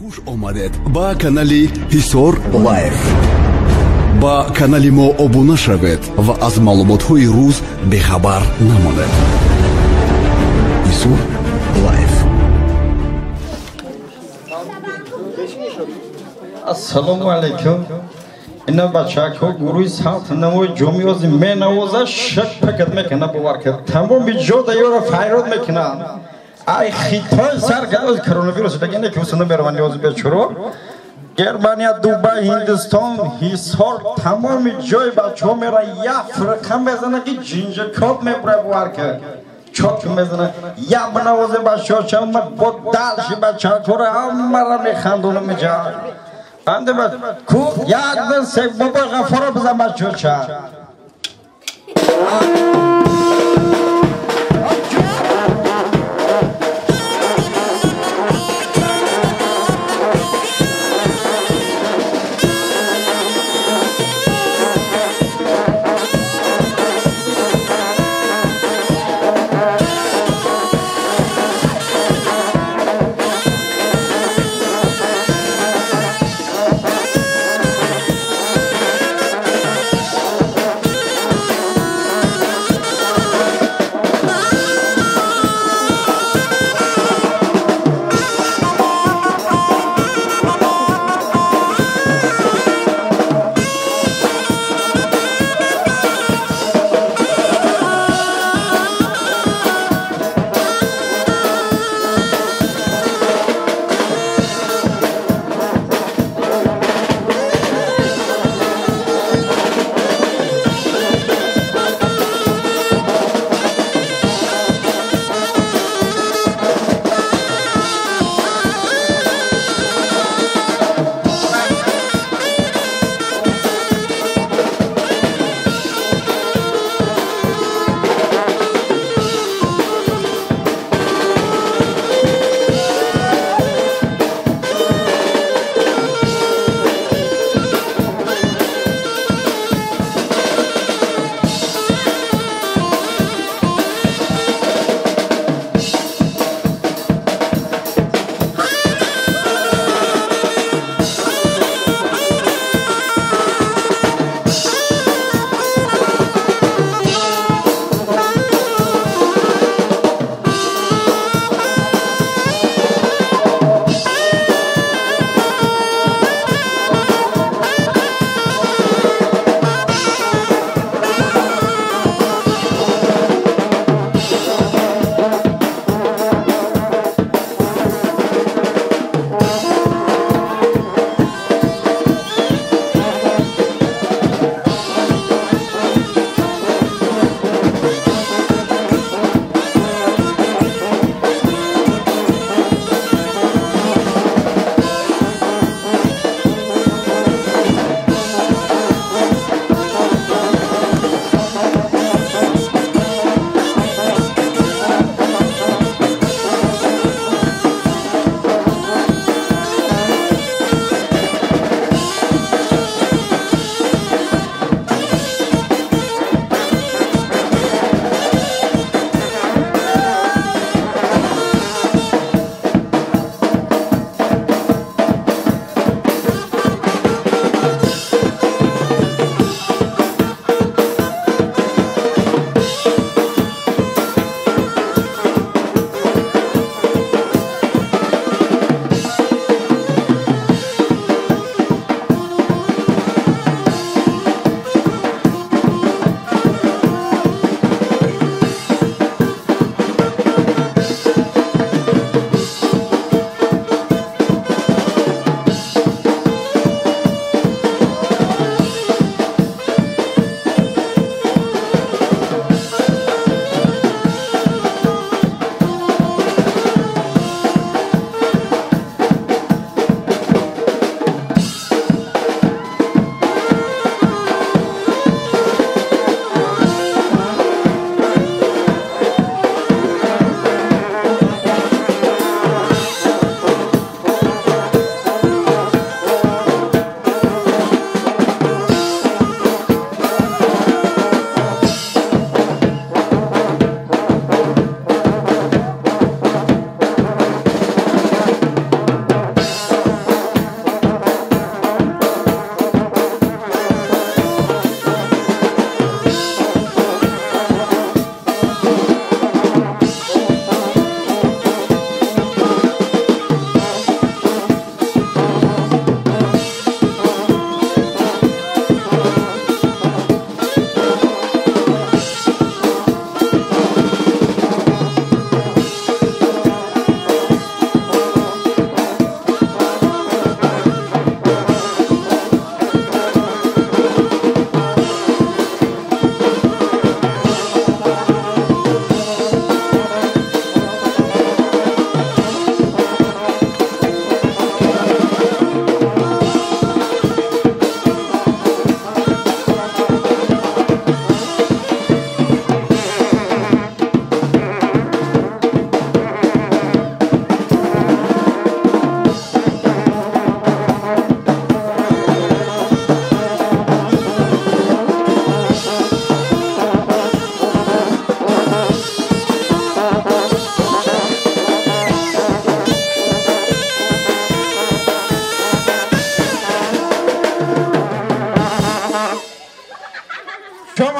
خوش آمدید ба канали Ҳисор Лайв. ба канали мо обуна шавед ва аз маълумотҳои рӯз бехабар намонед. Ҳисор Лайв. Ассалому алайкум. Ина бачаҳо гурӯҳи савт намои ҷомиёзи менавоза шак пакат мекунад бовар кард. Тамоми ҷо даёра файрод мекунад. Ай Хитой саргадои коронавирус дагене ки усуна мераванд ёзи бечуро. Германия, Дубай, Ҳиндустон, Ҳисор тамоми ҷои бачаҳо мера як рақам мезана ки ҷинҷакоб мебура бовар кард. Чок мезана як навозе бачаҳо чама бо далши бачаҳоро ҳамаро механдона меҷад. Анде ба ку як ден се баба ғафоро бизан бачаҳо ча.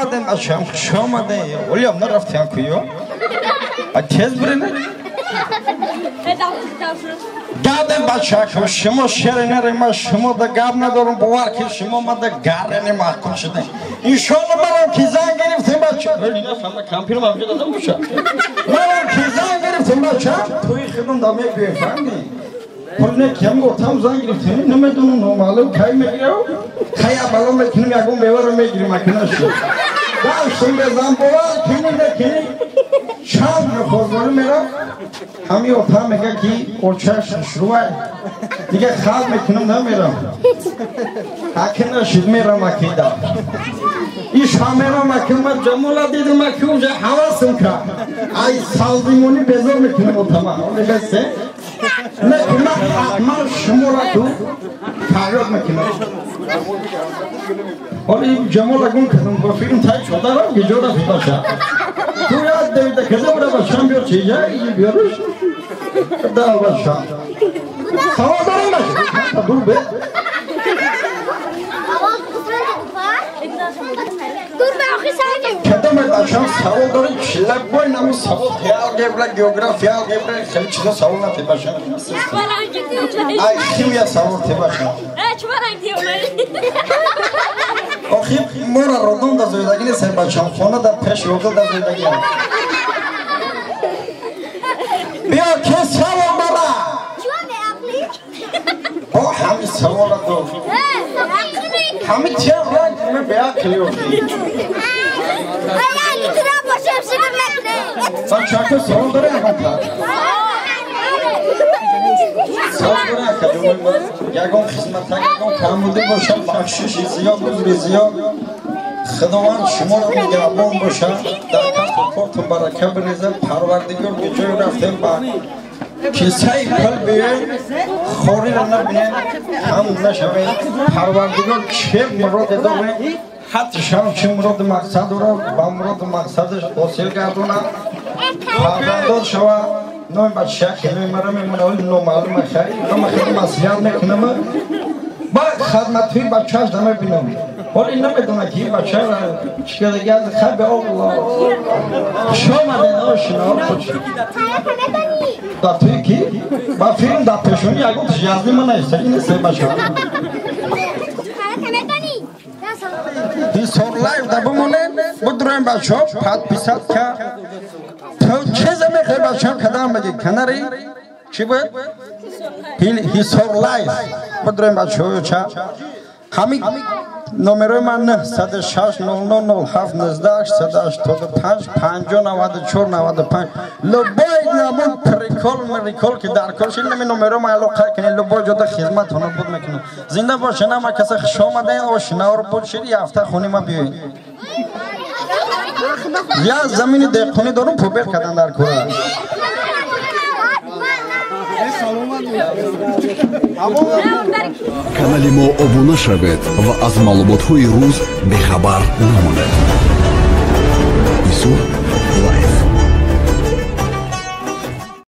آمدیم بچه‌ام خوش آمده ولی نرفتیم کیو تیز برینه گادم بچه که شما شری نریم شما دا گاب ندارم باور که شما ما دا گاره نماکن شده اینشالله مرام کی زن گرفتیم بچه ولی نفهمه کمپیرم همجا دادم بشه مرام کی زن گرفتیم بچه توی خیدم دامه بیفهمی پرنه کم گفتم زن گرفتیم نمیدونم نومالم کهی میگیرم کهی اولم میکنم یکم بیورم میگیرم اکنه شد داشتیم به زن باور کنی نکنی چند نخوزوانه میرم همی اتاق میگه که قرچهش شروعه دیگه خواب میکنم نمیرم اکنه شد میرم اکیده ایش همیرم اکنه جمولا دیدم اکنه اونجا حواسم کرد ای سالدیمونی بزار میکنم اتاق دیگه سه نکنه حتما شمورا تو فریاد میکنم ولی جمولا گون کردم با فیلم تایی شده را که جوره فیدا شد تو یاد دویده کده بوده باشم بیار چیزه ایجی بیارش دا باشم سوا دارم باشم دور به دور به آخی سرگیم کده باشم سوا دارم چلک بای نمو سوا خیال گبره گیوگرافیال گبره خیلی چیزا سوا نتی باشم ای خیمیا سوا تی باشم چه برنگ دیونه آخی مورا رودون دا زویدگی نیست باشم خونه دا پیش یوگل دا زویدگی هم بیا که سوال بابا او همی سوال دو همی چه رنگ می بیا کلیو بچه که سوال داره هم سوال داره که یکم خدمت یکم کمبودی باشم بخششی زیاد بزرگی زیاد خداوند شما رو نگهبان باشه در کسب کارتون برکت بریزه پروردگار به جای رفتیم با کیسه قلبی خوری را نبینه هم نشوه پروردگار چه مراد داره حتی شما چه مراد مقصد رو با مراد مقصدش حاصل گردونه پروردگار شوه نوی بچه خیلی مرا میمونه ولی نو معلومه خیلی مسیحیت میکنم با خدمت توی بچه هست دمه بینم ولی نمیدونه که این بچه را چکه دیگه از خب الله شما دیده آشنا دا توی کی؟ با فیلم دا پیشونی یکم تجازی من ایسته این سه بچه این سور لایف دا بمونه بدرویم بچه ها پاد پیساد که تو چه زمین خیلی بچه ها کدام بگی کناری؟ چی بود؟ این سور لایف بدرویم بچه ها چه؟ همی نمره من 106 00 07 19 185 50 95 لبای نمون پریکول که در کلش این نمی نمره ما علاقه کنی لبای جدا خدمت هنو بود میکنم زنده باشه نه ما کسی خوش آمده آشنا رو بود شدی هفته خونی ما بیوین یا زمین دقیقونی دارم پوبر کردن در کره канали мо обуна шавед ва аз маълумотҳои рӯз бехабар намонед. Исур лайф.